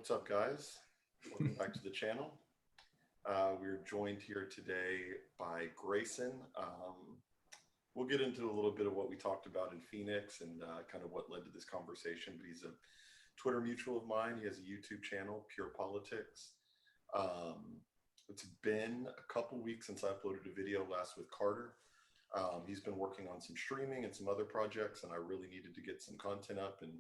What's up, guys? Welcome back to the channel. We're joined here today by Greyson. We'll get into a little bit of what we talked about in Phoenix and kind of what led to this conversation, but he's a Twitter mutual of mine. He has a YouTube channel, Pure Politics. It's been a couple weeks since I uploaded a video last with Carter. He's been working on some streaming and some other projects, and I really needed to get some content up, and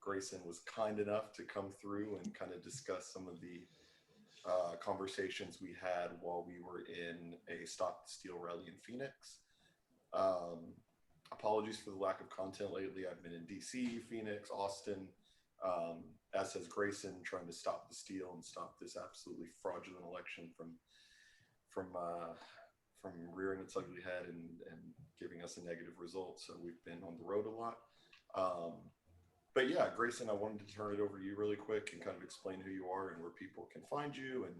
Greyson was kind enough to come through and kind of discuss some of the conversations we had while we were in a Stop the Steal rally in Phoenix. Apologies for the lack of content lately. I've been in DC, Phoenix, Austin, as has Greyson, trying to stop the steal and stop this absolutely fraudulent election from rearing its ugly head and giving us a negative result. So we've been on the road a lot. But yeah, Greyson, I wanted to turn it over to you really quick and kind of explain who you are and where people can find you and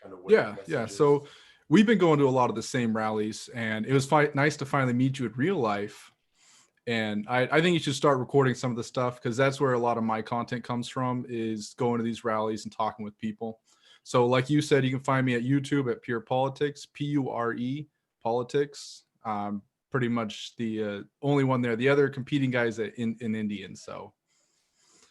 kind of what your message is. So we've been going to a lot of the same rallies, and it was nice to finally meet you in real life. And I think you should start recording some of the stuff, because that's where a lot of my content comes from, is going to these rallies and talking with people. So like you said, you can find me at YouTube at Pure Politics, Pure Politics. Pretty much the only one there. The other competing guys in Indian. So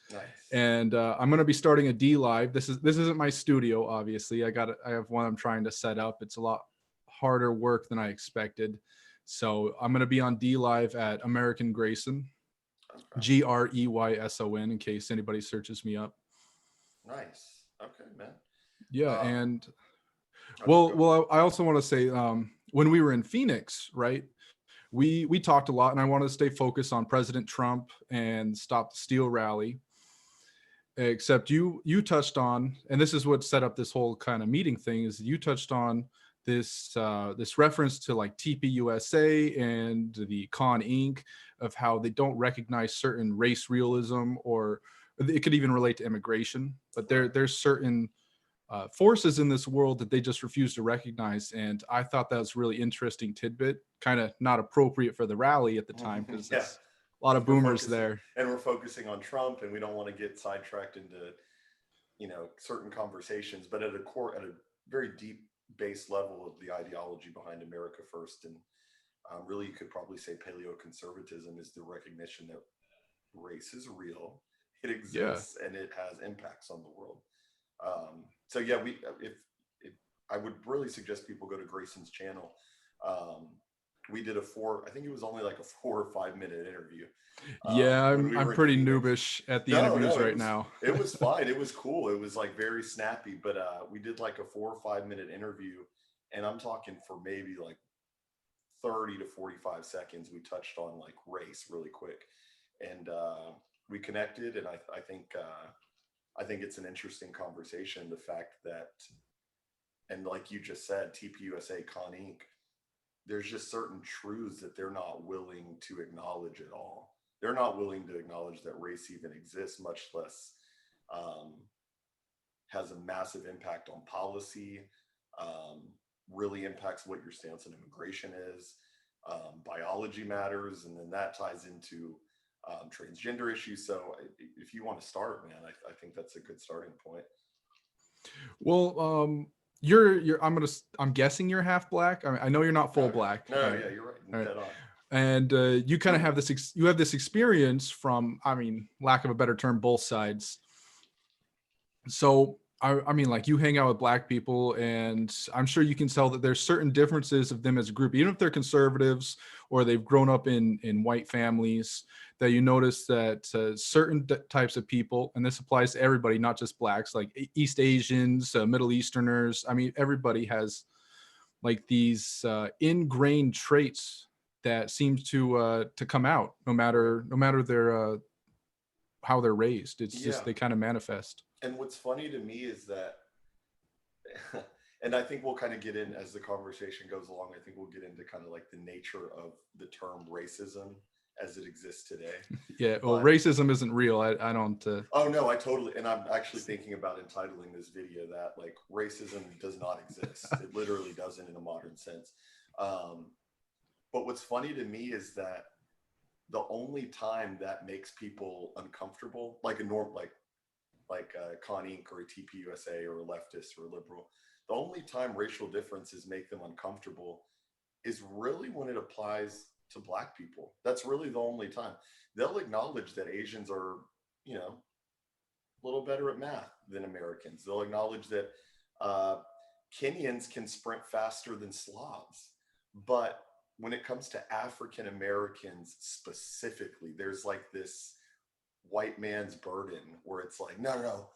nice. And I'm going to be starting a DLive. This isn't my studio, obviously. I have one I'm trying to set up. It's a lot harder work than I expected. So I'm going to be on DLive at American Greyson, okay. Greyson, in case anybody searches me up. Nice. Okay, man. Yeah, and well, I also want to say, when we were in Phoenix, right? We talked a lot, and I wanted to stay focused on President Trump and Stop the Steal rally. Except you touched on, and this is what set up this whole kind of meeting thing, is you touched on this reference to like TPUSA and the Con Inc. of how they don't recognize certain race realism, or it could even relate to immigration. But there's certain forces in this world that they just refuse to recognize, and I thought that was really interesting tidbit, kind of not appropriate for the rally at the time, because there's a lot of boomers there, and we're focusing on Trump, and we don't want to get sidetracked into certain conversations, but at a very deep base level of the ideology behind America First, and really you could probably say paleoconservatism is the recognition that race is real, it exists, and it has impacts on the world. So yeah, I would really suggest people go to Greyson's channel. We did I think it was only like a 4 or 5 minute interview. Yeah, I'm pretty noobish at the interviews right now. It was fine. It was cool. It was like very snappy, but we did like a 4 or 5 minute interview, and I'm talking for maybe like 30 to 45 seconds. We touched on like race really quick, and we connected, and I think it's an interesting conversation. The fact that, and like you just said, TPUSA, Con Inc., there's just certain truths that they're not willing to acknowledge at all. They're not willing to acknowledge that race even exists, much less has a massive impact on policy, really impacts what your stance on immigration is. Biology matters, and then that ties into transgender issues. So if you want to start, man, I think that's a good starting point. Well, I'm guessing you're half black. I know you're not full black. No, yeah, you're right. Dead on. And you kind of have this experience from, lack of a better term, both sides. So I mean, like, you hang out with black people, and I'm sure you can tell that there's certain differences of them as a group, even if they're conservatives or they've grown up in white families, that you notice that certain types of people, and this applies to everybody, not just blacks, like East Asians, Middle Easterners. I mean, everybody has like these ingrained traits that seems to come out no matter their how they're raised. It's just they kind of manifest. And what's funny to me is that, and I think we'll kind of get in as the conversation goes along, I think we'll get into kind of like the nature of the term racism as it exists today. Yeah, well, racism isn't real. I don't. Oh no, I totally. And I'm actually thinking about entitling this video that, like, racism does not exist. It literally doesn't in a modern sense. But what's funny to me is that the only time that makes people uncomfortable, like like Con Inc. or a TPUSA or a leftist or a liberal. The only time racial differences make them uncomfortable is really when it applies to Black people. That's really the only time. They'll acknowledge that Asians are, you know, a little better at math than Americans. They'll acknowledge that Kenyans can sprint faster than Slavs. But when it comes to African Americans specifically, there's like this white man's burden where it's like, no, no, no,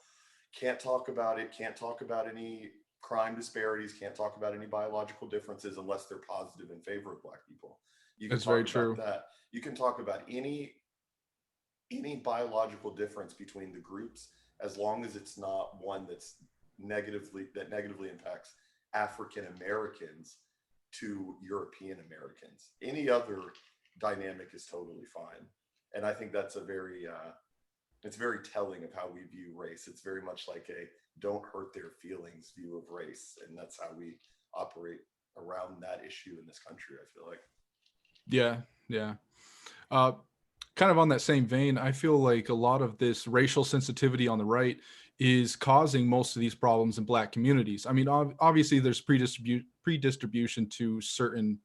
can't talk about it, can't talk about any crime disparities, can't talk about any biological differences unless they're positive in favor of Black people. You can That's talk very about true. that. You can talk about any biological difference between the groups as long as it's not one that negatively impacts African Americans to European Americans. Any other dynamic is totally fine. And I think that's it's very telling of how we view race. It's very much like a don't hurt their feelings view of race. And that's how we operate around that issue in this country, I feel like. Yeah, yeah. Uh, Kind of on that same vein, I feel like a lot of this racial sensitivity on the right is causing most of these problems in Black communities. I mean, obviously there's predistribution to certain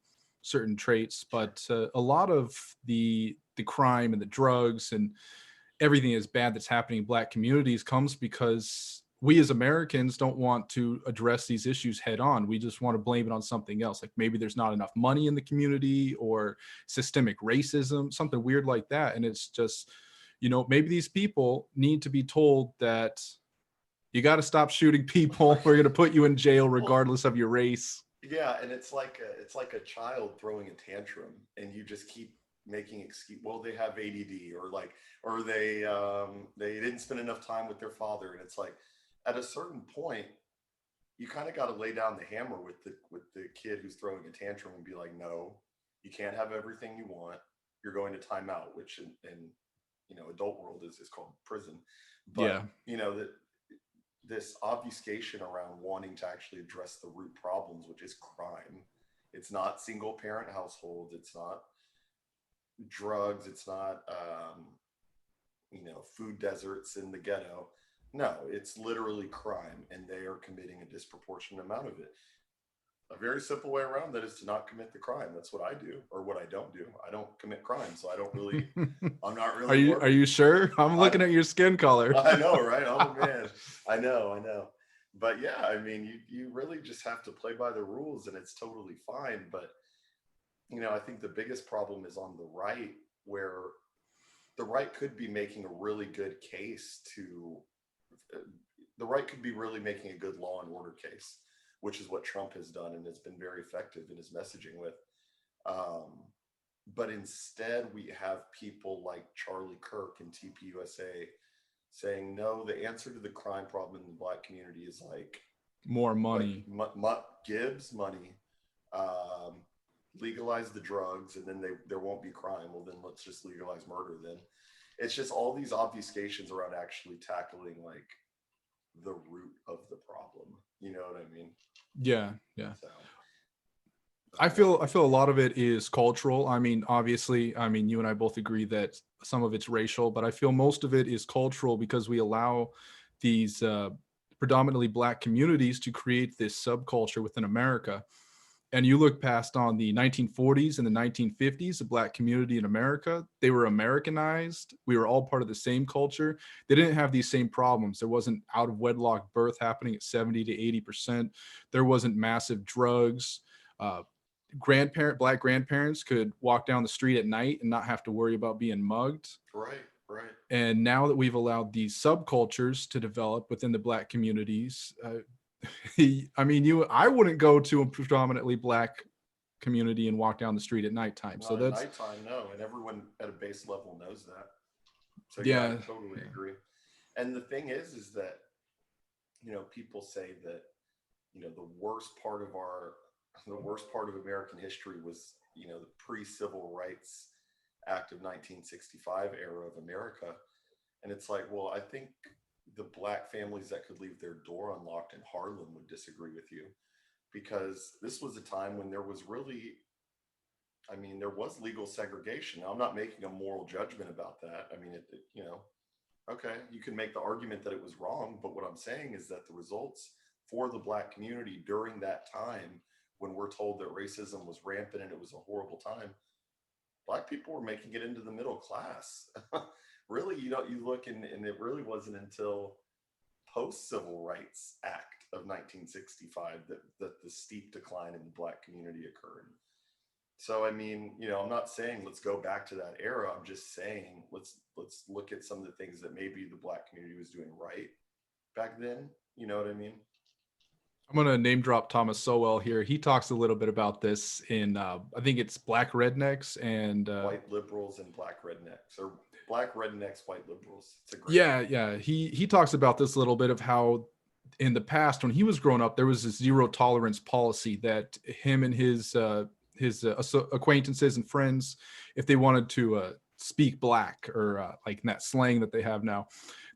traits, but a lot of the crime and the drugs and everything is bad that's happening in Black communities comes because we as Americans don't want to address these issues head on. We just want to blame it on something else. Like maybe there's not enough money in the community or systemic racism, something weird like that. And it's just, maybe these people need to be told that you got to stop shooting people. We're going to put you in jail regardless of your race. Yeah, and it's like a child throwing a tantrum, and you just keep making excuse. Well, they have ADD, or they didn't spend enough time with their father, and it's like at a certain point, you kind of got to lay down the hammer with the kid who's throwing a tantrum and be like, no, you can't have everything you want. You're going to timeout, which in adult world is called prison. But Yeah. that this obfuscation around wanting to actually address the root problems, which is crime. It's not single parent households. It's not drugs. It's not, food deserts in the ghetto. No, it's literally crime, and they are committing a disproportionate amount of it. A very simple way around that is to not commit the crime. That's what I do, or what I don't do. I don't commit crime, so I'm not really. Are you sure? I'm looking at your skin color. I know, right? Oh man, I know. But yeah, I mean, you really just have to play by the rules, and it's totally fine. But I think the biggest problem is on the right, where the right could be making a really good case the right could be really making a good law and order case, which is what Trump has done and has been very effective in his messaging with. But instead, we have people like Charlie Kirk and TPUSA saying, no, the answer to the crime problem in the Black community is like more money. Gibbs money, legalize the drugs, and then there won't be crime. Well, then let's just legalize murder then. It's just all these obfuscations around actually tackling like the root of the problem. You know what I mean? Yeah. So, I feel a lot of it is cultural. I mean, obviously, you and I both agree that some of it's racial, but I feel most of it is cultural because we allow these predominantly Black communities to create this subculture within America. And you look past on the 1940s and the 1950s, the Black community in America, they were Americanized. We were all part of the same culture. They didn't have these same problems. There wasn't out of wedlock birth happening at 70 to 80%. There wasn't massive drugs. Black grandparents could walk down the street at night and not have to worry about being mugged. Right. And now that we've allowed these subcultures to develop within the Black communities, I wouldn't go to a predominantly Black community and walk down the street at nighttime. Not at nighttime, no. And everyone at a base level knows that. So I totally agree. And the thing is that, people say that, the worst part of American history was, the pre-Civil Rights Act of 1965 era of America. And it's like, well, I think the Black families that could leave their door unlocked in Harlem would disagree with you, because this was a time when there was legal segregation. Now, I'm not making a moral judgment about that. I mean, Okay, you can make the argument that it was wrong, but what I'm saying is that the results for the Black community during that time, when we're told that racism was rampant and it was a horrible time, Black people were making it into the middle class. Really, you look and it really wasn't until post Civil Rights Act of 1965 that the steep decline in the Black community occurred. So I mean, I'm not saying let's go back to that era. I'm just saying let's look at some of the things that maybe the Black community was doing right back then. You know what I mean? I'm going to name drop Thomas Sowell here. He talks a little bit about this in, I think it's Black Rednecks and White liberals and Black rednecks, or Black rednecks, white liberals. It's a great yeah. He talks about this a little bit of how in the past when he was growing up, there was this zero tolerance policy that him and his acquaintances and friends, if they wanted to speak Black or like that slang that they have now,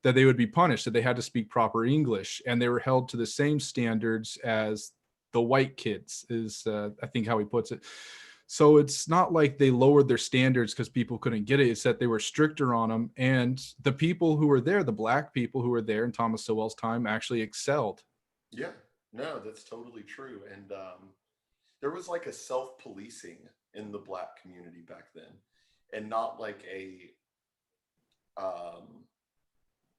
that they would be punished, that they had to speak proper English, and they were held to the same standards as the white kids, is I think how he puts it. So it's not like they lowered their standards because people couldn't get it. It's that they were stricter on them. And the people who were there, the Black people who were there in Thomas Sowell's time, actually excelled. Yeah, no, that's totally true. And there was like a self-policing in the Black community back then, and not like a um,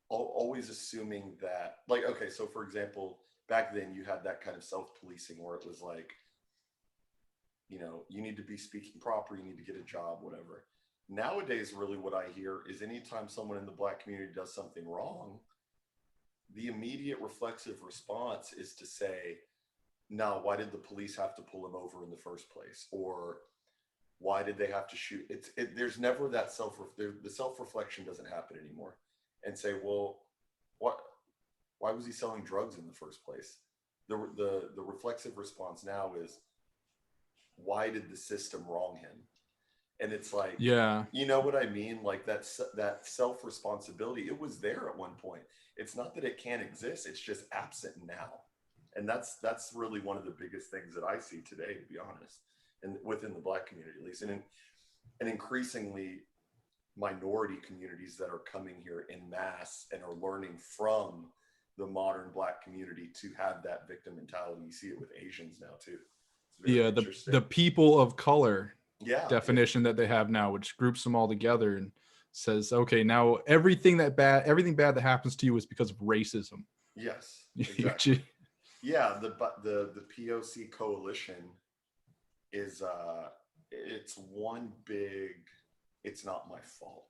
always assuming that, like, okay, so for example, back then you had that kind of self-policing where it was like, you need to be speaking proper, you need to get a job, whatever. Nowadays, really what I hear is anytime someone in the Black community does something wrong, the immediate reflexive response is to say, now, why did the police have to pull him over in the first place? Or why did they have to shoot? There's never that the self-reflection doesn't happen anymore. And say, well, what, why was he selling drugs in the first place? The reflexive response now is, why did the system wrong him? And it's like, Yeah. you know what I mean? Like that self-responsibility, it was there at one point. It's not that it can't exist, it's just absent now. And that's really one of the biggest things that I see today, to be honest, and within the Black community at least, and increasingly minority communities that are coming here in mass and are learning from the modern Black community to have that victim mentality. You see it with Asians now too. It's very interesting. The people of color Yeah, definition that they have now, which groups them all together and says, okay, now everything bad that happens to you is because of racism. Yes, exactly. Yeah, the POC coalition is it's one big, it's not my fault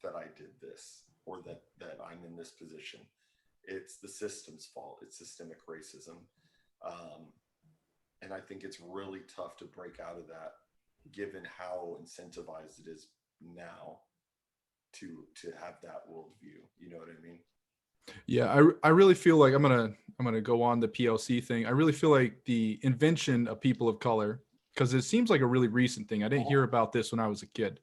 that I did this or that I'm in this position. It's the system's fault. It's systemic racism. And I think it's really tough to break out of that given how incentivized it is now to have that worldview. You know what I mean? Yeah, I really feel like I'm gonna go on the PLC thing. I really feel like the invention of people of color, because it seems like a really recent thing. I didn't hear about this when I was a kid.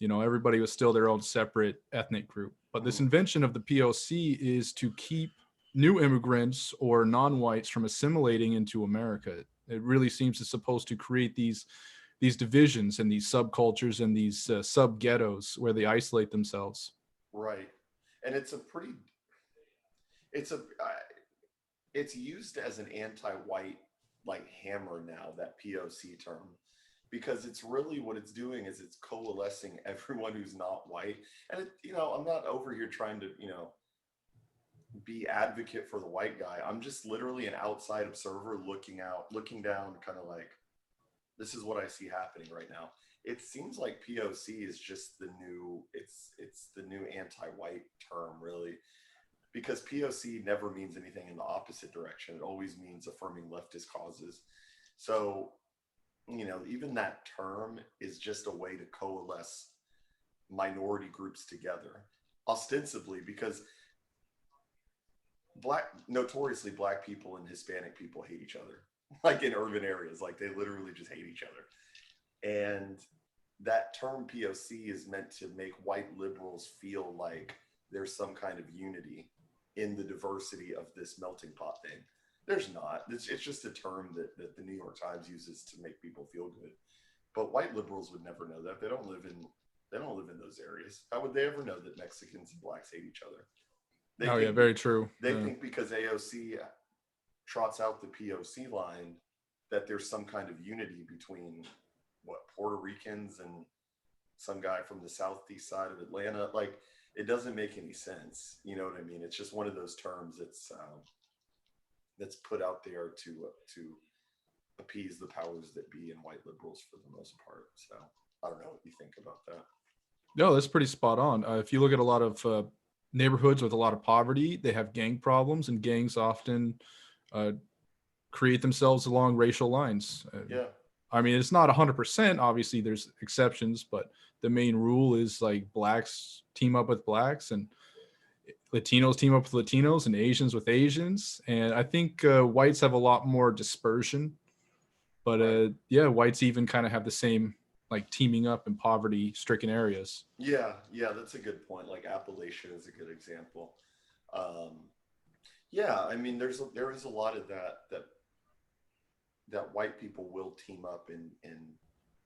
Everybody was still their own separate ethnic group. But this invention of the POC is to keep new immigrants or non-whites from assimilating into America. It really seems to supposed to create these divisions and these subcultures and these sub ghettos where they isolate themselves. Right. And it's a it's used as an anti-white like hammer now, that POC term, because it's really what it's doing is it's coalescing everyone who's not white. And I'm not over here trying to be advocate for the white guy. I'm just literally an outside observer looking down, kind of like, this is what I see happening right now. It seems like POC is just the new anti-white term, really, because POC never means anything in the opposite direction. It always means affirming leftist causes. So, even that term is just a way to coalesce minority groups together, ostensibly, because notoriously black people and Hispanic people hate each other, like in urban areas, like they literally just hate each other. And that term POC is meant to make white liberals feel like there's some kind of unity in the diversity of this melting pot thing. There's not. It's just a term that the New York Times uses to make people feel good. But white liberals would never know that. They don't live in They don't live in those areas. How would they ever know that Mexicans and blacks hate each other? Yeah, very true. They think because AOC trots out the POC line that there's some kind of unity between Puerto Ricans and some guy from the southeast side of Atlanta. Like, it doesn't make any sense. You know what I mean? It's just one of those terms that's put out there to appease the powers that be and white liberals for the most part. So I don't know what you think about that. No, that's pretty spot on. If you look at a lot of neighborhoods with a lot of poverty, they have gang problems, and gangs often create themselves along racial lines. Yeah. I mean, it's not 100%. Obviously, there's exceptions, but the main rule is like blacks team up with blacks, and Latinos team up with Latinos, and Asians with Asians. And I think whites have a lot more dispersion, but Right. yeah, whites even kind of have the same, like, teaming up in poverty-stricken areas. Yeah, that's a good point. Like Appalachia is a good example. Yeah, I mean, there is a lot of that white people will team up in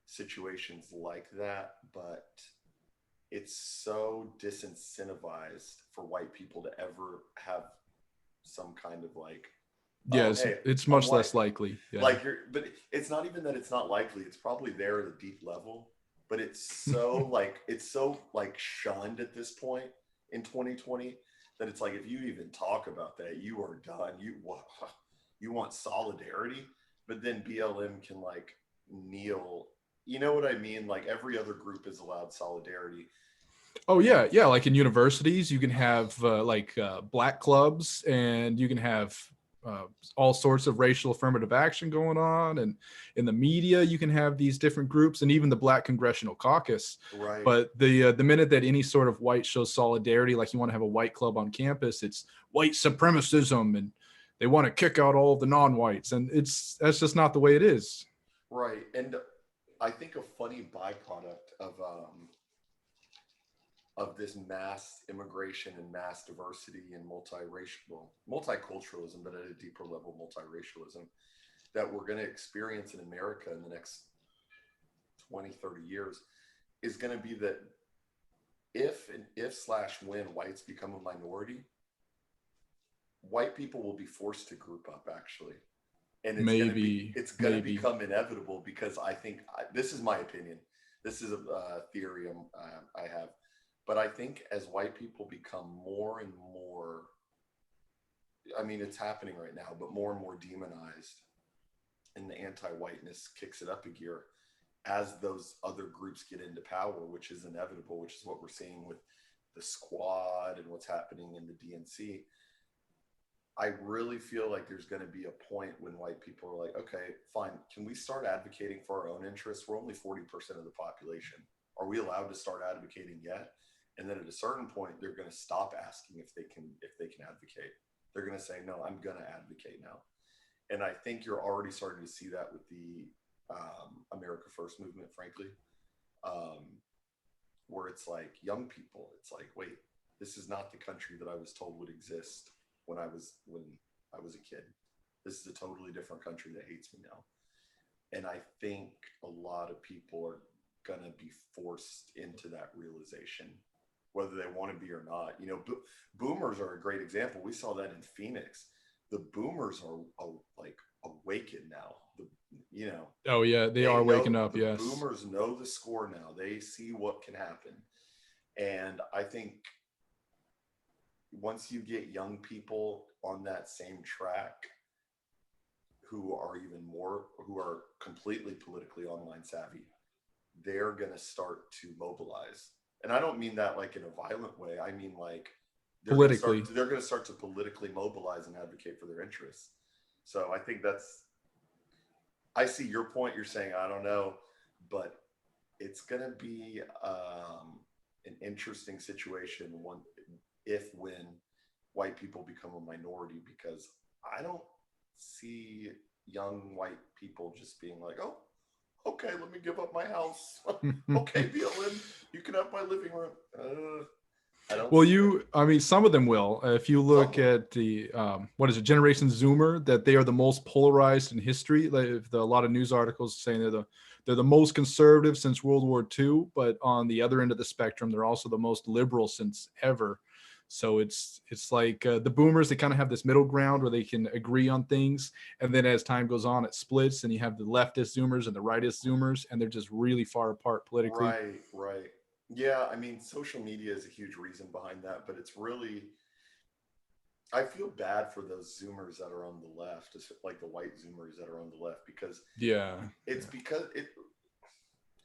situations like that, but it's so disincentivized for white people to ever have some kind of like, Yeah, oh, hey, it's I'm much white. less likely. Yeah. Like but it's not even that it's not likely. It's probably there at a deep level, but it's so like shunned at this point in 2020 that it's like, if you even talk about that, you are done. You want solidarity, but then BLM can like kneel. You know what I mean? Like, every other group is allowed solidarity. Oh yeah, yeah. Like in universities, you can have black clubs, and you can have all sorts of racial affirmative action going on, and in the media, you can have these different groups, and even the Black Congressional Caucus. Right. But the minute that any sort of white shows solidarity, like you want to have a white club on campus, it's white supremacism, and they want to kick out all of the non-whites, and that's just not the way it is. Right. And I think a funny byproduct of this mass immigration and mass diversity and multiculturalism, but at a deeper level, multiracialism, that we're going to experience in America in the next 20, 30 years is going to be that if/when whites become a minority, white people will be forced to group up, actually. And it's going to become inevitable, because I think, this is my opinion. This is a theory I have. But I think as white people become more and more, I mean, it's happening right now, but more and more demonized, and the anti-whiteness kicks it up a gear as those other groups get into power, which is inevitable, which is what we're seeing with the Squad and what's happening in the DNC. I really feel like there's going to be a point when white people are like, okay, fine, can we start advocating for our own interests? We're only 40% of the population. Are we allowed to start advocating yet? And then at a certain point, they're going to stop asking if they can advocate. They're going to say, no, I'm going to advocate now. And I think you're already starting to see that with the America First movement, frankly, where it's like young people. It's like, wait, this is not the country that I was told would exist when I was a kid. This is a totally different country that hates me now. And I think a lot of people are going to be forced into that realization, whether they want to be or not. You know, boomers are a great example. We saw that in Phoenix. The boomers are like awakened now. Oh yeah, they are waking up. The yes. Boomers know the score now. They see what can happen. And I think once you get young people on that same track who are completely politically online savvy, they're going to start to mobilize. And I don't mean that like in a violent way. I mean like they're going to start to politically mobilize and advocate for their interests. So I think I see your point. You're saying, I don't know, but it's going to be an interesting situation when white people become a minority, because I don't see young white people just being like, oh, okay, let me give up my house. Okay, BLM, you can have my living room. I mean, some of them will. If you look at the, Generation Zoomer, that they are the most polarized in history. Like, a lot of news articles saying they're they're the most conservative since World War II, but on the other end of the spectrum, they're also the most liberal since ever. So it's like the boomers, they kind of have this middle ground where they can agree on things. And then as time goes on, it splits and you have the leftist zoomers and the rightist zoomers, and they're just really far apart politically. Right. Yeah, I mean, social media is a huge reason behind that, but it's really, I feel bad for those Zoomers that are on the left, like the white Zoomers that are on the left, because Yeah. it's because it,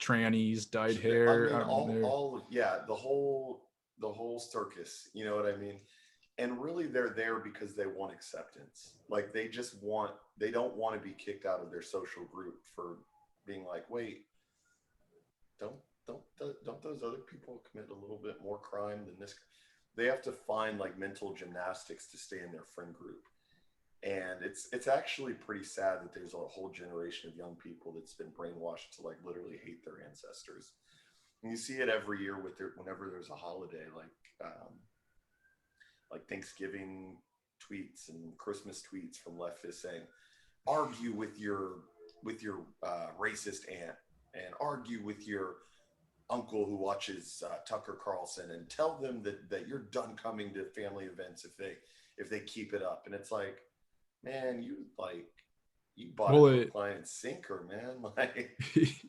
Trannies, dyed I hair. mean, I mean, they're, yeah, the whole circus, you know what I mean? And really they're there because they want acceptance. Like they don't want to be kicked out of their social group for being like, wait, don't don't those other people commit a little bit more crime than this? They have to find like mental gymnastics to stay in their friend group. And it's actually pretty sad that there's a whole generation of young people that's been brainwashed to like literally hate their ancestors. And you see it every year with whenever there's a holiday like Thanksgiving tweets and Christmas tweets from leftists saying, argue with your racist aunt, and argue with your uncle who watches Tucker Carlson, and tell them that you're done coming to family events if they keep it up. And it's like, man, you bought well, a hook, line, and sinker, man. Like,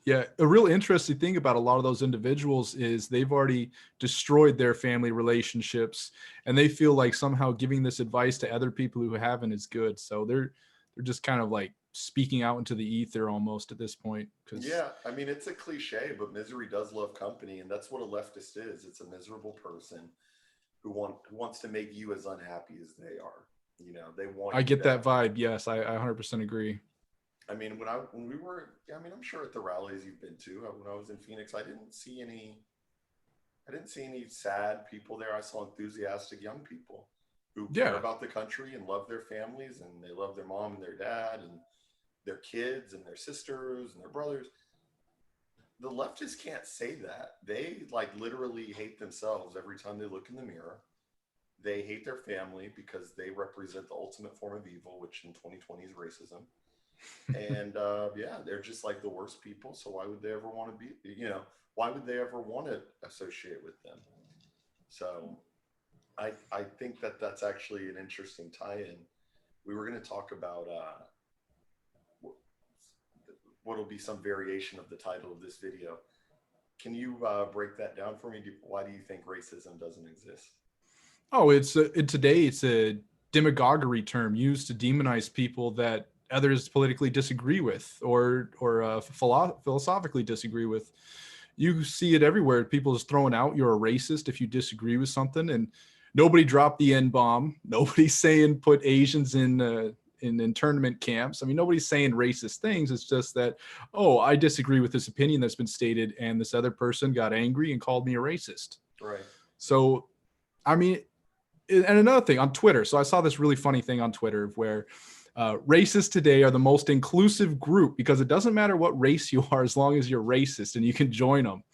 yeah, a real interesting thing about a lot of those individuals is they've already destroyed their family relationships, and they feel like somehow giving this advice to other people who haven't is good. So they're just kind of like speaking out into the ether almost at this point. Because yeah, I mean, it's a cliche, but misery does love company, and that's what a leftist is. It's a miserable person who wants to make you as unhappy as they are. You know, they want I you get to that have. vibe. Yes, I 100% agree. I mean, when we were, I mean, I'm sure at the rallies you've been to, when I was in Phoenix, I didn't see any sad people there. I saw enthusiastic young people who care Yeah, about the country and love their families, and they love their mom and their dad and their kids and their sisters and their brothers. The leftists can't say that. They like literally hate themselves every time they look in the mirror. They hate their family because they represent the ultimate form of evil, which in 2020 is racism. And yeah, they're just like the worst people. So why would they ever want to be, why would they ever want to associate with them? So I think that's actually an interesting tie-in. We were going to talk about what'll be some variation of the title of this video. Can you break that down for me? Why do you think racism doesn't exist? oh, today it's a demagoguery term used to demonize people that others politically disagree with or philosophically disagree with. You see it everywhere. People just throwing out you're a racist if you disagree with something, and nobody dropped the N bomb. Nobody's saying put Asians in internment camps. I mean, nobody's saying racist things. It's just that, oh, I disagree with this opinion that's been stated, and this other person got angry and called me a racist. Right. So, I mean, and another thing on Twitter. So I saw this really funny thing on Twitter where racists today are the most inclusive group because it doesn't matter what race you are as long as you're racist and you can join them.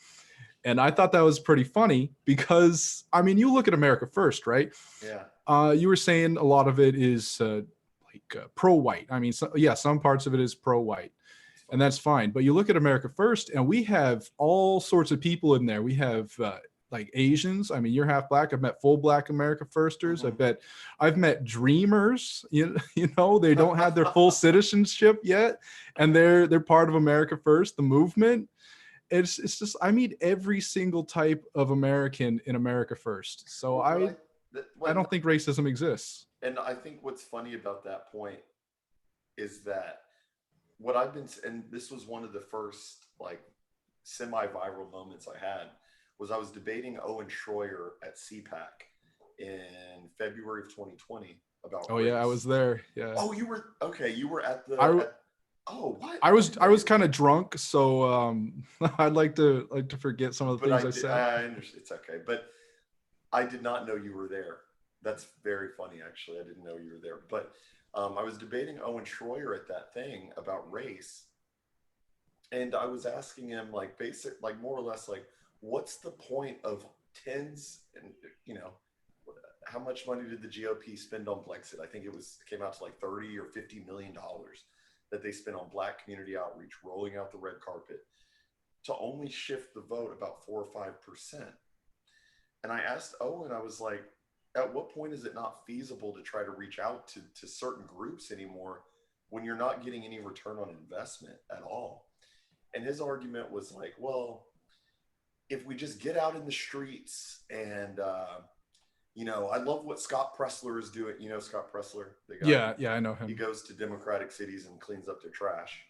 And I thought that was pretty funny because, I mean, you look at America First, right? Yeah. You were saying a lot of it is pro-white. I mean, yeah, some parts of it is pro-white. And that's fine. But you look at America First, and we have all sorts of people in there. We have like Asians. I mean, you're half black. I've met full black America Firsters. Mm-hmm. I've met dreamers. You know, they don't have their full citizenship yet, and they're part of America First, the movement. It's just I meet every single type of American in America First. So Well, I don't think racism exists. and I think what's funny about that point is that what I've been, and this was one of the first like semi-viral moments I had, was I was debating Owen Schroyer at CPAC in February of 2020 about Oh race. yeah, I was there. Yeah. Oh, you were okay. You were at the. I oh, what? I was kind of drunk, so I'd like to forget some of the things I said. I understand. It's okay, but I did not know you were there. That's very funny, actually. I didn't know you were there, but I was debating Owen Schroyer at that thing about race, and I was asking him like more or less like, what's the point of tens and how much money did the GOP spend on Brexit? I think it came out to like $30 or $50 million. that they spent on Black community outreach, rolling out the red carpet, to only shift the vote about 4 or 5%. And I asked Owen, I was like, at what point is it not feasible to try to reach out to certain groups anymore when you're not getting any return on investment at all? And his argument was like, well, if we just get out in the streets and, I love what Scott Pressler is doing. You know, Scott Pressler, the guy. Yeah, I know him. He goes to Democratic cities and cleans up their trash.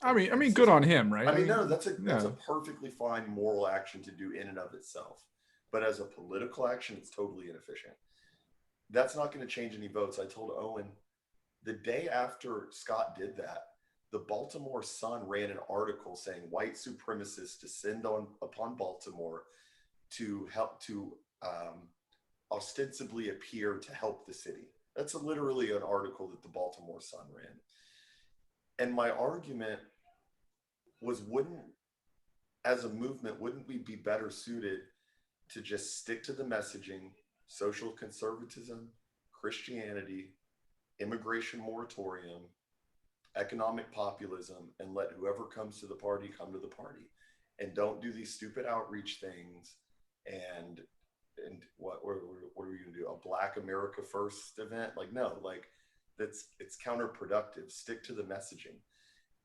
I mean, good on him, right? No, that's a perfectly fine moral action to do in and of itself. But as a political action, it's totally inefficient. That's not going to change any votes. I told Owen the day after Scott did that, the Baltimore Sun ran an article saying white supremacists descend upon Baltimore to help ostensibly appear to help the city. That's literally an article that the Baltimore Sun ran. And my argument was, as a movement, wouldn't we be better suited to just stick to the messaging, social conservatism, Christianity, immigration moratorium, economic populism, and let whoever comes to the party come to the party, and don't do these stupid outreach things and what are we gonna do? A Black America First event? Like, no, like it's counterproductive. Stick to the messaging.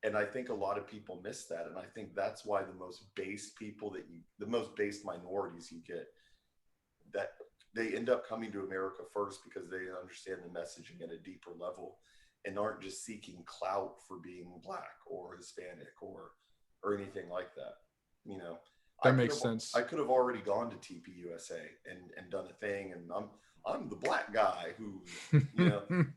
And I think a lot of people miss that. And I think that's why the most based people the most based minorities you get, that they end up coming to America First because they understand the messaging at a deeper level and aren't just seeking clout for being Black or Hispanic or anything like that. You know, that makes sense. I could have already gone to TPUSA and done a thing, and I'm the Black guy who,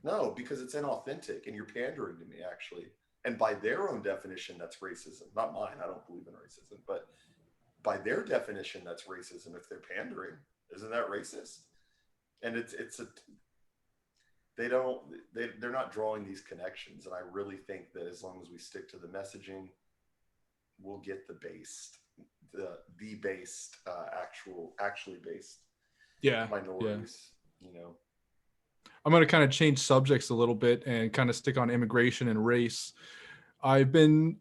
no, because it's inauthentic and you're pandering to me, actually. And by their own definition, that's racism. Not mine. I don't believe in racism, but by their definition, that's racism. If they're pandering, isn't that racist? And they're not drawing these connections. And I really think that as long as we stick to the messaging, we'll get the based, actually based minorities, I'm going to kind of change subjects a little bit and kind of stick on immigration and race. I've been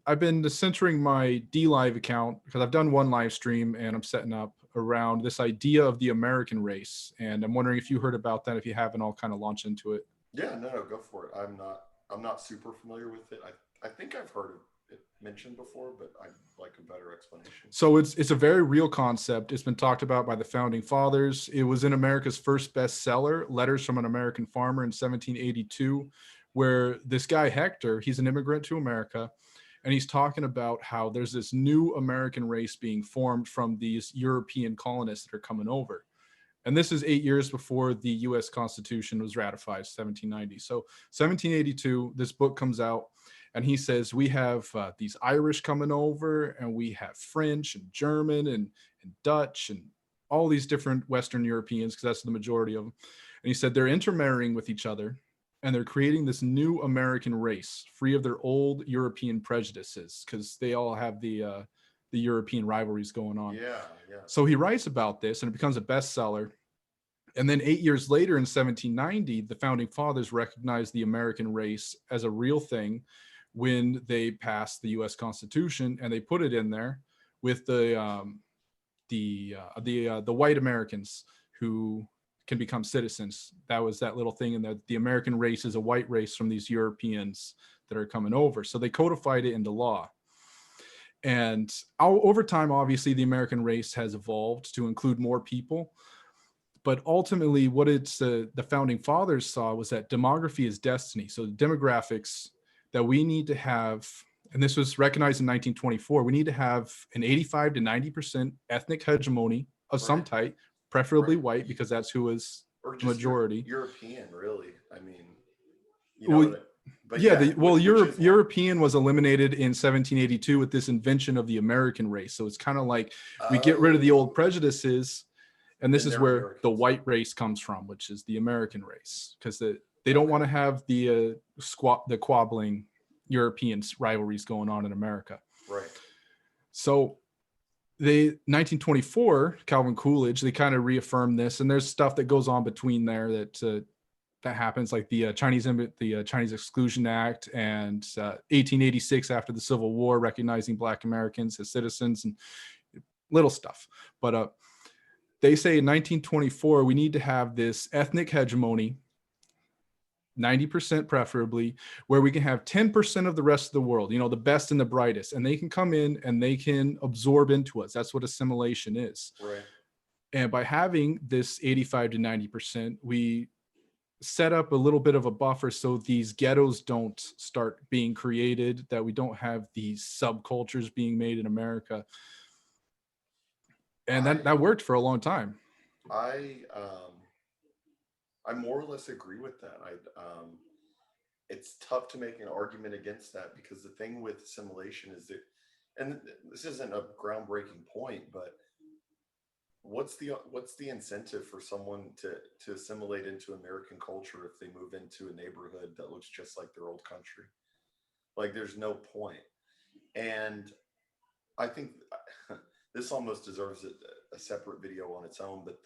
centering my DLive account because I've done one live stream and I'm setting up around this idea of the American race. And I'm wondering if you heard about that. If you haven't, I'll kind of launch into it. Yeah, no, go for it. I'm not super familiar with it. I think I've heard it mentioned before, but I'd like a better explanation. So it's a very real concept. It's been talked about by the founding fathers. It was in America's first bestseller, Letters from an American Farmer, in 1782, where this guy Hector, he's an immigrant to America, and he's talking about how there's this new American race being formed from these European colonists that are coming over. And this is 8 years before the U.S. Constitution was ratified, 1790. So 1782, this book comes out, and he says, we have these Irish coming over, and we have French and German and Dutch and all these different Western Europeans, because that's the majority of them. And he said they're intermarrying with each other, and they're creating this new American race, free of their old European prejudices, because they all have the European rivalries going on. Yeah. So he writes about this, and it becomes a bestseller. And then 8 years later, in 1790, the founding fathers recognized the American race as a real thing when they passed the U.S. Constitution, and they put it in there with the white Americans who can become citizens. That was that little thing in there. The American race is a white race from these Europeans that are coming over. So they codified it into law. And over time, obviously, the American race has evolved to include more people. But ultimately, what the founding fathers saw was that demography is destiny. So the demographics that we need to have, and this was recognized in 1924, we need to have an 85 to 90% ethnic hegemony of some type, preferably white, because that's who is the majority. European, really. I mean, European was eliminated in 1782 with this invention of the American race. So it's kind of like we get rid of the old prejudices, and this is where Americans. The white race comes from, which is the American race, because they don't want to have the squabbling European rivalries going on in America. Right. So 1924, Calvin Coolidge, they kind of reaffirmed this, and there's stuff that goes on between there that that happens, like the Chinese Exclusion Act, and 1886 after the Civil War, recognizing Black Americans as citizens, and little stuff. But they say in 1924 we need to have this ethnic hegemony, 90% preferably, where we can have 10% of the rest of the world, the best and the brightest, and they can come in and they can absorb into us. That's what assimilation is. Right. And by having this 85 to 90%, we set up a little bit of a buffer so these ghettos don't start being created, that we don't have these subcultures being made in America. And that worked for a long time. I more or less agree with that. It's tough to make an argument against that, because the thing with assimilation is that, and this isn't a groundbreaking point, but what's the incentive for someone to assimilate into American culture if they move into a neighborhood that looks just like their old country? Like, there's no point. And I think this almost deserves a separate video on its own, but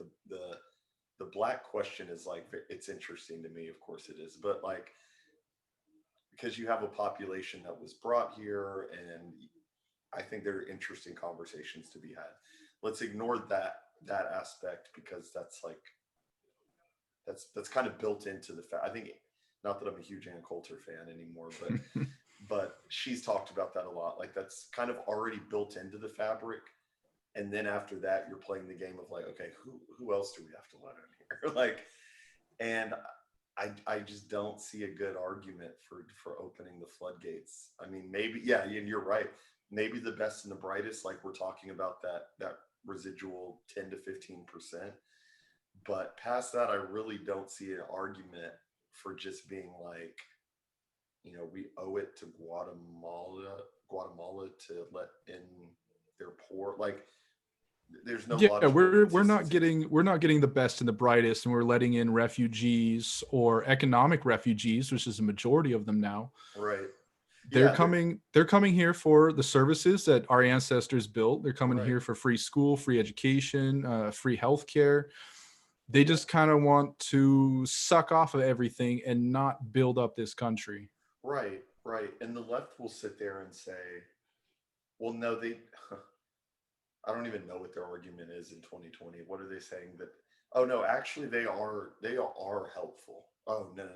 the Black question is, like, it's interesting to me. Of course it is, but like, because you have a population that was brought here, and I think there are interesting conversations to be had. Let's ignore that aspect, because that's kind of built into the fact. I think, not that I'm a huge Ann Coulter fan anymore, but she's talked about that a lot. Like, that's kind of already built into the fabric. And then after that, you're playing the game of like, okay, who else do we have to let in here? Like, and I just don't see a good argument for opening the floodgates. I mean, maybe, yeah, and you're right. Maybe the best and the brightest, like we're talking about that residual 10 to 15%. But past that, I really don't see an argument for just being like, we owe it to Guatemala to let in their poor. Like, there's no logical we're not getting the best and the brightest, and we're letting in refugees, or economic refugees, which is a majority of them now. Right. They're coming here for the services that our ancestors built. They're coming here for free school, free education, free healthcare. They just kind of want to suck off of everything and not build up this country. Right. And the left will sit there and say, well, no, I don't even know what their argument is in 2020. What are they saying? That, oh no, actually they are helpful. Oh no.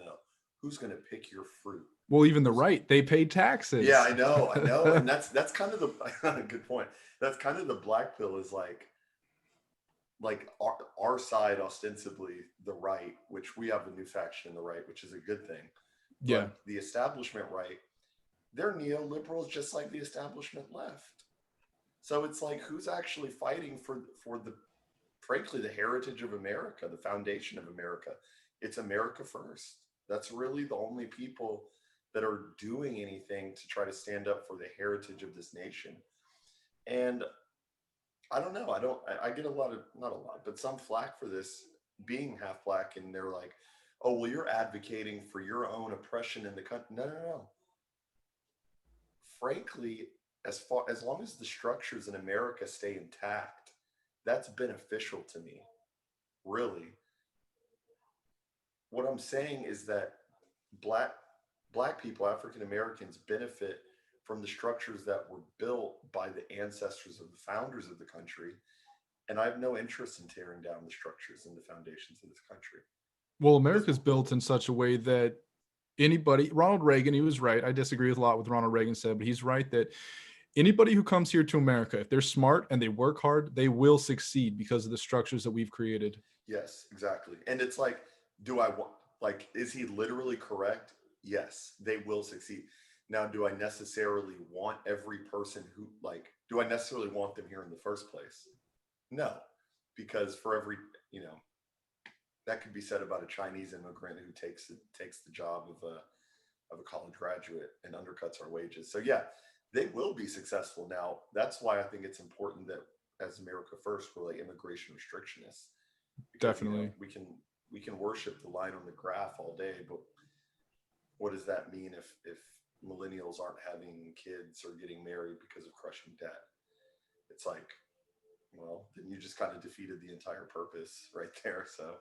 Who's going to pick your fruit? Well, even the right, they pay taxes. Yeah, I know. And that's kind of the good point. That's kind of the black pill, is like our side, ostensibly the right, which we have a new faction in the right, which is a good thing. Yeah. But the establishment right, they're neoliberals just like the establishment left. So it's like, who's actually fighting for frankly, the heritage of America, the foundation of America? It's America first. That's really the only people that are doing anything to try to stand up for the heritage of this nation. And I don't know. I get not a lot, but some flack for this, being half black. And they're like, oh, well, you're advocating for your own oppression in the country. No. Frankly, as long as the structures in America stay intact, that's beneficial to me. Really. What I'm saying is that black people, African Americans, benefit from the structures that were built by the ancestors of the founders of the country. And I have no interest in tearing down the structures and the foundations of this country. Well, America's built in such a way that Ronald Reagan, he was right. I disagree with a lot with Ronald Reagan said, but he's right that anybody who comes here to America, if they're smart and they work hard, they will succeed because of the structures that we've created. Yes, exactly. And it's like, is he literally correct? Yes, they will succeed. Now, do I necessarily want every person do I necessarily want them here in the first place? No, because for every, that could be said about a Chinese immigrant who takes the job of a college graduate and undercuts our wages. So yeah, they will be successful. Now, that's why I think it's important that as America first, we're like immigration restrictionists. Because, definitely. We can worship the line on the graph all day, but what does that mean if millennials aren't having kids or getting married because of crushing debt? It's like, well, then you just kind of defeated the entire purpose right there. So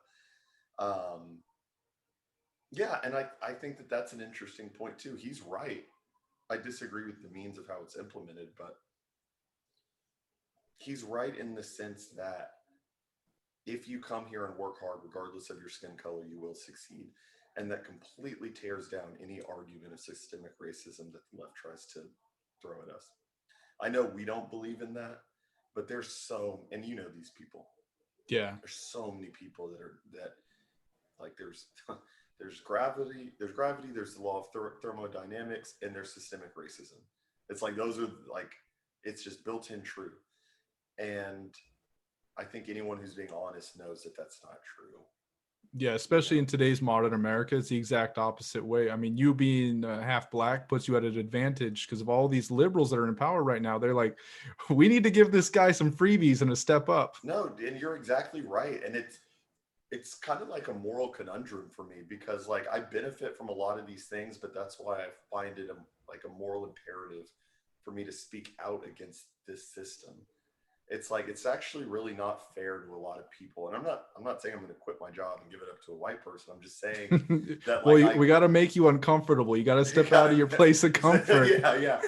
Yeah, and I think that that's an interesting point too. He's right. I disagree with the means of how it's implemented, but he's right in the sense that if you come here and work hard, regardless of your skin color, you will succeed. And that completely tears down any argument of systemic racism that the left tries to throw at us. I know we don't believe in that, but there's so, and you know these people. Yeah. There's so many people that are that like there's gravity, there's the law of thermodynamics, and there's systemic racism. It's like those are like it's just built-in true. And I think anyone who's being honest knows that that's not true. Yeah, You especially know? in today's modern America, it's the exact opposite way. I mean, you being half black puts you at an advantage because of all these liberals that are in power right now. They're like, we need to give this guy some freebies and a step up. No, and you're exactly right. And it's kind of like a moral conundrum for me because like I benefit from a lot of these things, but that's why I find it like a moral imperative for me to speak out against this system. It's like it's actually really not fair to a lot of people. And I'm not saying I'm going to quit my job and give it up to a white person. I'm just saying that Well, like I we got to make you uncomfortable. You got to you step out of gotta your place of comfort. yeah, yeah.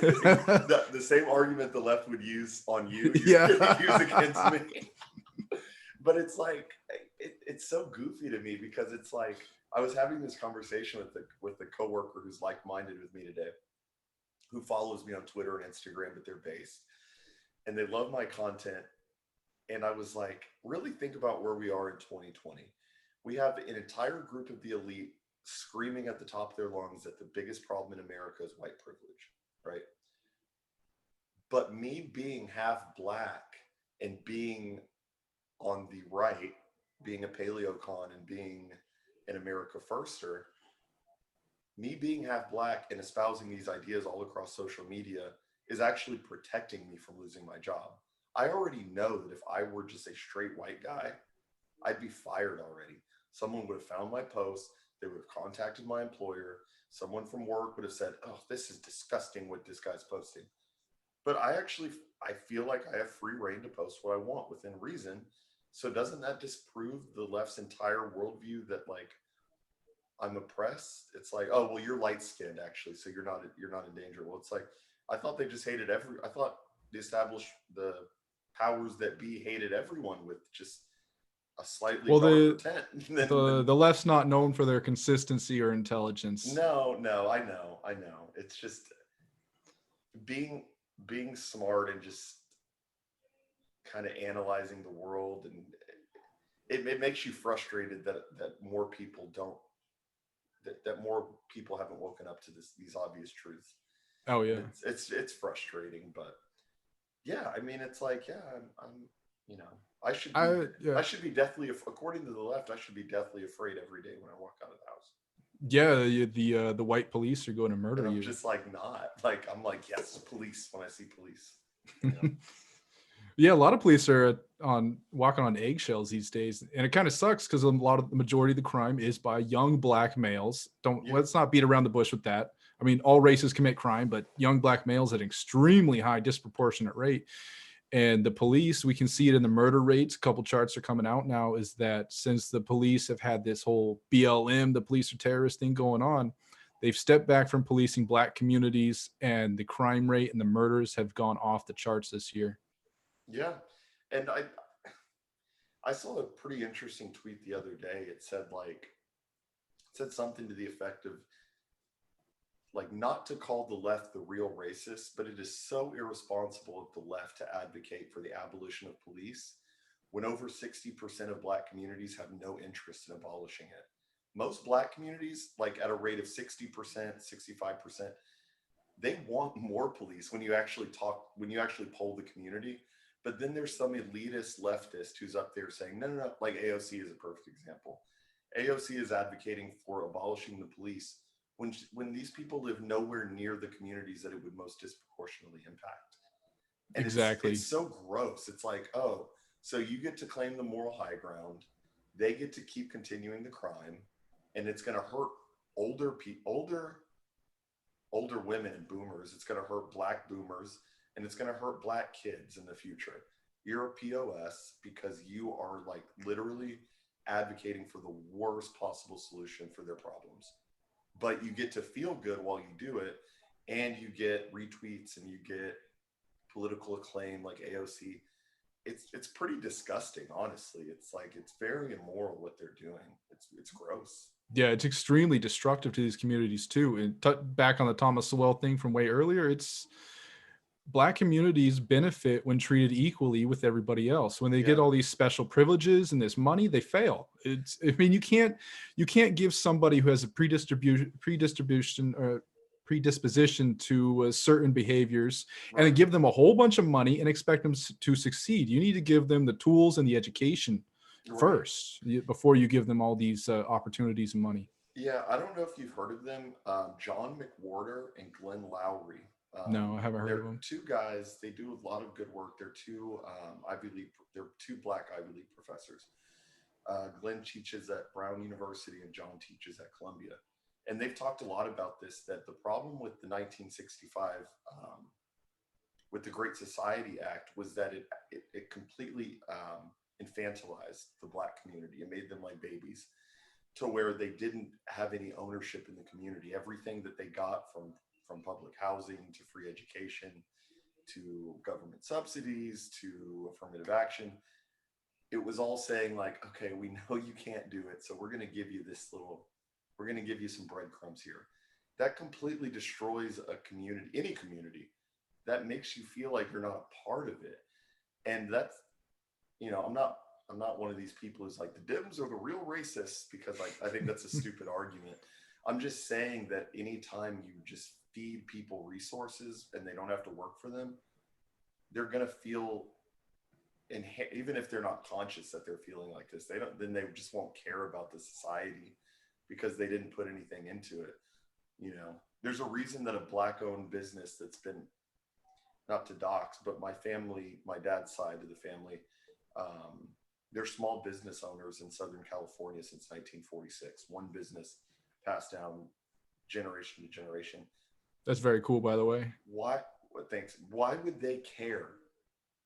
The same argument the left would use on you, you're Yeah. going to use against me. But it's like it's so goofy to me because it's like I was having this conversation with the coworker who's like-minded with me today, who follows me on Twitter and Instagram, but they're based and they love my content. And I was like, really think about where we are in 2020. We have an entire group of the elite screaming at the top of their lungs that the biggest problem in America is white privilege, right? But me being half black and being on the right, being a paleocon and being an America firster, me being half black and espousing these ideas all across social media is actually protecting me from losing my job. I already know that if I were just a straight white guy, I'd be fired already. Someone would have found my post, they would have contacted my employer, someone from work would have said, "Oh, this is disgusting what this guy's posting." But I feel like I have free reign to post what I want within reason. So doesn't that disprove the left's entire worldview that like I'm oppressed? It's like, oh well, you're light skinned actually, so you're not in danger. Well, it's like I thought they just hated I thought the powers that be hated everyone with just a slightly Well, darker the tint the than the left's not known for their consistency or intelligence. no, I know. It's just being being smart and just kind of analyzing the world, and it makes you frustrated that more people don't that more people haven't woken up to these obvious truths. Oh And yeah. it's frustrating, but yeah, I mean it's like yeah, I'm you know I should be Yeah. I should be deathly according to the left I should be deathly afraid every day when I walk out of the house. Yeah, the white police are going to And murder I'm you. just like not like I'm like yes police when I see police, you know. Yeah, a lot of police are on walking on eggshells these days, and it kind of sucks because a lot of the majority of the crime is by young black males. Don't Yeah, let's not beat around the bush with that. I mean, all races commit crime, but young black males at an extremely high, disproportionate rate. And the police, we can see it in the murder rates. A couple charts are coming out now. Is that since the police have had this whole BLM, the police are terrorist thing going on, they've stepped back from policing black communities, and the crime rate and the murders have gone off the charts this year. yeah. And I saw a pretty interesting tweet the other day. It said something to the effect of like not to call the left the real racist, but it is so irresponsible of the left to advocate for the abolition of police when over 60% of black communities have no interest in abolishing it. Most black communities, like at a rate of 60%, 65%, they want more police when you actually poll the community. But then there's some elitist leftist who's up there saying, no, no, no, like AOC is a perfect example. AOC is advocating for abolishing the police when these people live nowhere near the communities that it would most disproportionately impact. And Exactly. it's so gross. It's like, oh, so you get to claim the moral high ground, they get to keep continuing the crime, and it's going to hurt older women and boomers. It's going to hurt black boomers, and it's going to hurt black kids in the future. You're a POS because you are like literally advocating for the worst possible solution for their problems. But you get to feel good while you do it, and you get retweets and you get political acclaim like AOC. It's pretty disgusting, honestly. It's like, it's very immoral what they're doing. It's gross. Yeah, it's extremely destructive to these communities too. And back on the Thomas Sowell thing from way earlier, it's Black communities benefit when treated equally with everybody else. When they get all these special privileges and this money, they fail. I mean, you can't give somebody who has a predisposition to certain behaviors and then give them a whole bunch of money and expect them to succeed. You need to give them the tools and the education first before you give them all these opportunities and money. Yeah, I don't know if you've heard of them, John McWhorter and Glenn Lowry. No, I haven't heard of them. Two guys. They do a lot of good work. They're two They're two Black Ivy League professors. Glenn teaches at Brown University and John teaches at Columbia. And they've talked a lot about this, that the problem with the 1965, with the Great Society Act, was that it completely infantilized the Black community. It made them like babies, to where they didn't have any ownership in the community. Everything that they got from public housing to free education to government subsidies to affirmative action, it was all saying like, okay, we know you can't do it, so we're going to give you some breadcrumbs here. That completely destroys a community, any community. That makes you feel like you're not a part of it. And that's, I'm not one of these people who's like, the Dems are the real racists, because like, I think that's a stupid argument. I'm just saying that anytime you just feed people resources and they don't have to work for them, they're going to feel, even if they're not conscious that they're feeling like this, then they just won't care about the society because they didn't put anything into it. There's a reason that a Black owned business that's been, not to dox, but my dad's side of the family, they're small business owners in Southern California since 1946. One business passed down generation to generation. That's very cool, by the way. Why would they care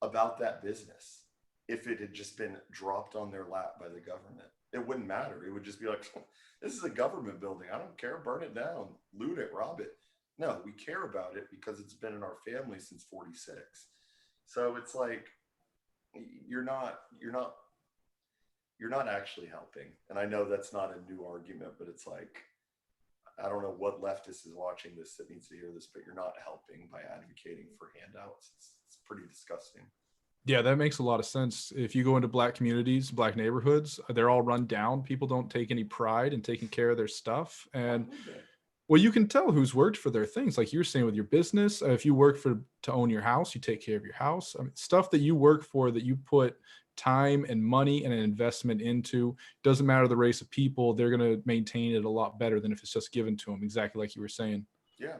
about that business if it had just been dropped on their lap by the government? It wouldn't matter. It would just be like, this is a government building. I don't care. Burn it down, loot it, rob it. No, we care about it because it's been in our family since 46. So it's like, you're not actually helping. And I know that's not a new argument, but it's like, I don't know what leftist is watching this that needs to hear this, but you're not helping by advocating for handouts. It's pretty disgusting. Yeah, that makes a lot of sense. If you go into Black communities, Black neighborhoods, they're all run down. People don't take any pride in taking care of their stuff. And well, you can tell who's worked for their things. Like you're saying with your business, if you work to own your house, you take care of your house. I mean, stuff that you work for, that you put time and money and an investment into, doesn't matter the race of people, they're going to maintain it a lot better than if it's just given to them, exactly like you were saying. Yeah,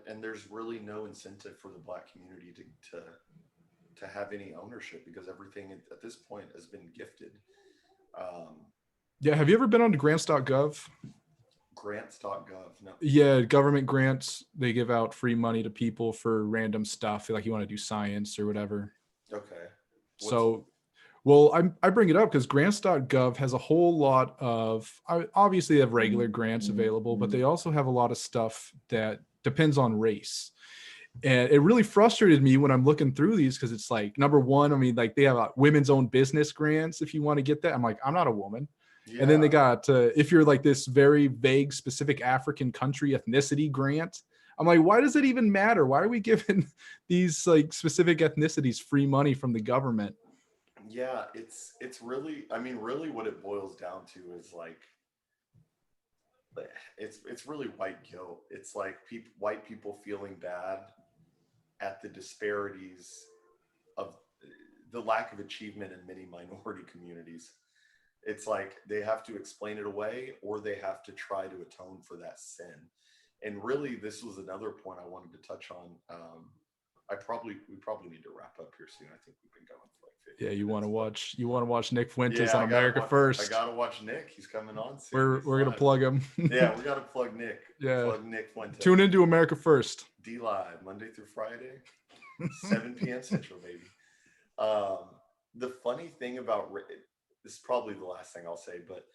and there's really no incentive for the Black community to have any ownership, because everything at this point has been gifted. Yeah, have you ever been on to grants.gov? Grants.gov, no. Yeah, government grants, they give out free money to people for random stuff, like you want to do science or whatever. Okay. Well, I bring it up because grants.gov has a whole lot of, obviously they have regular grants available, but they also have a lot of stuff that depends on race. And it really frustrated me when I'm looking through these, because it's like, number one, I mean, like they have women's own business grants if you want to get that. I'm like, I'm not a woman. Yeah. And then they got, if you're like this very vague, specific African country ethnicity grant, I'm like, why does it even matter? Why are we giving these like specific ethnicities free money from the government? Yeah, it's really, I mean, really what it boils down to is like, it's really white guilt. It's like white people feeling bad at the disparities of the lack of achievement in many minority communities. It's like they have to explain it away, or they have to try to atone for that sin. And really, this was another point I wanted to touch on. We probably need to wrap up here soon. I think we've been going for like 50 minutes. You want to watch Nick Fuentes on America First. I gotta watch Nick. He's coming on soon. We're gonna plug him. Yeah, we gotta plug Nick. Yeah, plug Nick Fuentes. Tune into America First. DLive, Monday through Friday, 7 p.m. Central, baby. The funny thing about this is probably the last thing I'll say, but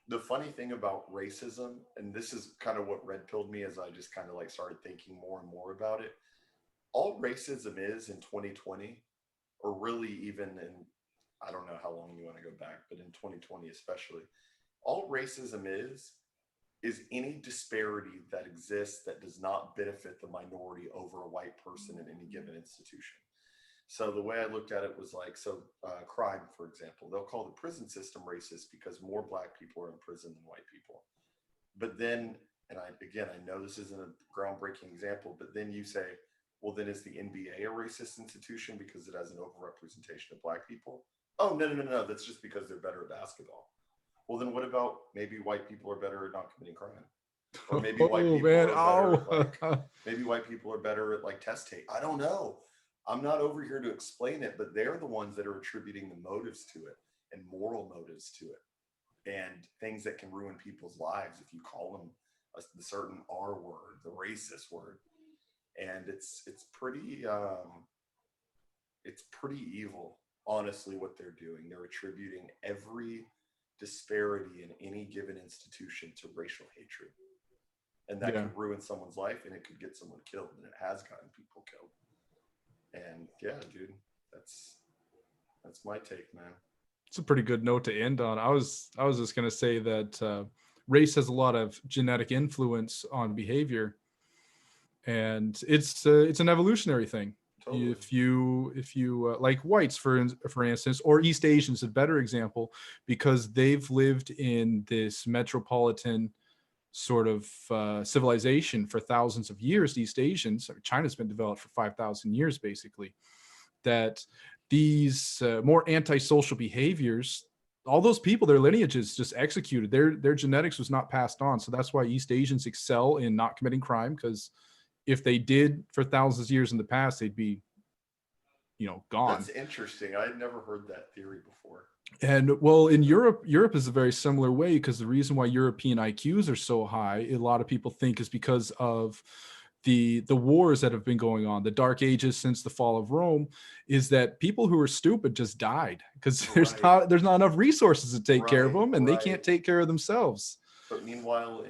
the funny thing about racism, and this is kind of what red pilled me as I just kind of like started thinking more and more about it. All racism is in 2020, or really even in, I don't know how long you want to go back, but in 2020 especially, all racism is any disparity that exists that does not benefit the minority over a white person in any given institution. So the way I looked at it was like, crime, for example, they'll call the prison system racist because more black people are in prison than white people. But then, and I know this isn't a groundbreaking example, but then you say, well, then is the NBA a racist institution because it has an overrepresentation of black people? Oh, no. That's just because they're better at basketball. Well, then what about maybe white people are better at not committing crime? Or maybe white people are better at maybe white people are better at like test tape. I don't know. I'm not over here to explain it, but they're the ones that are attributing the motives to it and moral motives to it and things that can ruin people's lives if you call them the certain R word, the racist word. And it's pretty evil, honestly, what they're doing. They're attributing every disparity in any given institution to racial hatred. And that could ruin someone's life, and it could get someone killed, and it has gotten people killed. And yeah, dude, that's my take, man. It's a pretty good note to end on. I was just gonna say that race has a lot of genetic influence on behavior, and it's an evolutionary thing. Totally. If you like whites, for instance, or East Asians, a better example, because they've lived in this metropolitan sort of civilization for thousands of years. East Asians, China's been developed for 5,000 years, basically. That these more antisocial behaviors, all those people, their lineages just executed. Their genetics was not passed on. So that's why East Asians excel in not committing crime, because if they did for thousands of years in the past, they'd be, gone. That's interesting. I had never heard that theory before. And well, in Europe is a very similar way, because the reason why European IQs are so high, a lot of people think, is because of the wars that have been going on, the Dark Ages since the fall of Rome, is that people who are stupid just died because there's not enough resources to take care of them, and they can't take care of themselves. But meanwhile,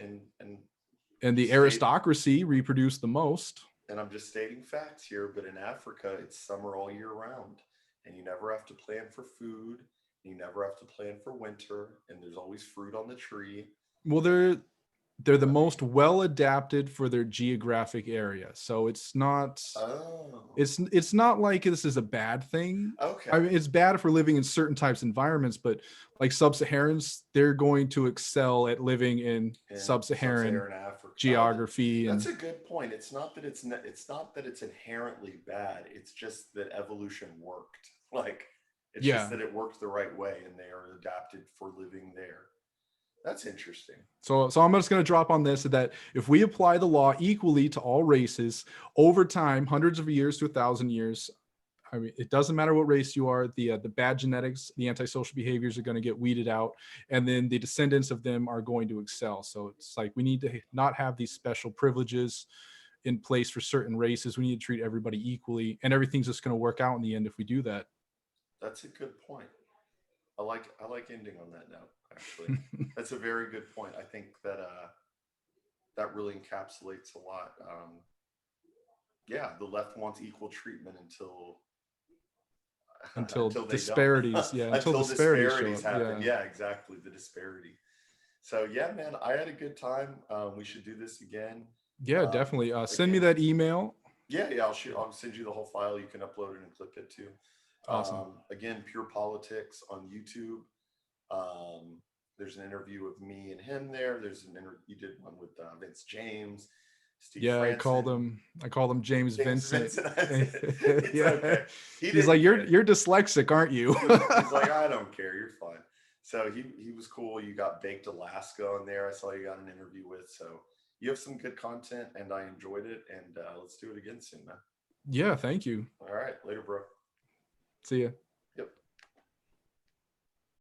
and the aristocracy reproduce the most. And I'm just stating facts here, but in Africa, it's summer all year round, and you never have to plan for food. You never have to plan for winter, and there's always fruit on the tree. Well, they're the most well adapted for their geographic area, so it's not. It's not like this is a bad thing. Okay. I mean, it's bad if we're living in certain types of environments, but like sub-Saharans, they're going to excel at living in sub-Saharan Africa. Geography. That's a good point. It's not that it's inherently bad. It's just that evolution worked. Like, it's just that it worked the right way, and they are adapted for living there. That's interesting. So I'm just going to drop on this, that if we apply the law equally to all races over time, hundreds of years to 1,000 years, I mean, it doesn't matter what race you are, the bad genetics, the antisocial behaviors are going to get weeded out, and then the descendants of them are going to excel. So it's like, we need to not have these special privileges in place for certain races. We need to treat everybody equally, and everything's just going to work out in the end if we do that. That's a good point. I like ending on that note. Actually, that's a very good point. I think that that really encapsulates a lot. The left wants equal treatment until disparities. Until disparities happen. Yeah, exactly. The disparity. So yeah, man, I had a good time. We should do this again. Yeah, definitely. Send me that email. Yeah. I'll send you the whole file. You can upload it and clip it too. Awesome. Again, Pure Politics on YouTube. There's an interview with me and him there. There's you did one with Vince James, Steve Franson. I called him James Vincent. Yeah. Okay. He's like, you're dyslexic, aren't you? He's like, I don't care, you're fine. So he was cool. You got Baked Alaska on there. I saw you got an interview with. So you have some good content, and I enjoyed it. And let's do it again soon, man. Yeah, thank you. All right, later, bro. See ya.